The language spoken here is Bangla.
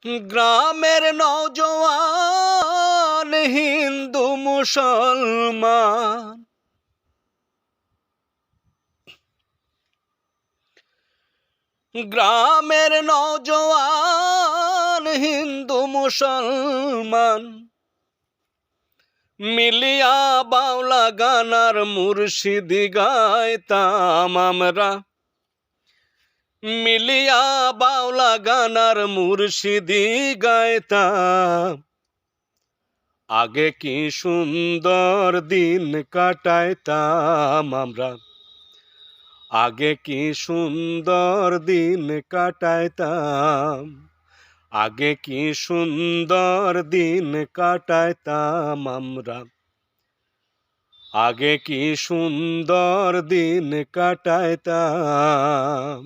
গ্রামের নওজোয়ান হিন্দু মুসলমান, গ্রামের নওজোয়ান হিন্দু মুসলমান মিলিয়া বাউলা গানার মুর্শিদি গাইতাম আমরা, মিলিয়া বাউলা গানার মুর্শিদি গাইতাম। আগে কি সুন্দর দিন কাটাইতাম আমরা, আগে কি সুন্দর দিন কাটাইতাম, আগে কি সুন্দর দিন কাটাইতাম আমরা, আগে কি সুন্দর দিন কাটাইতাম।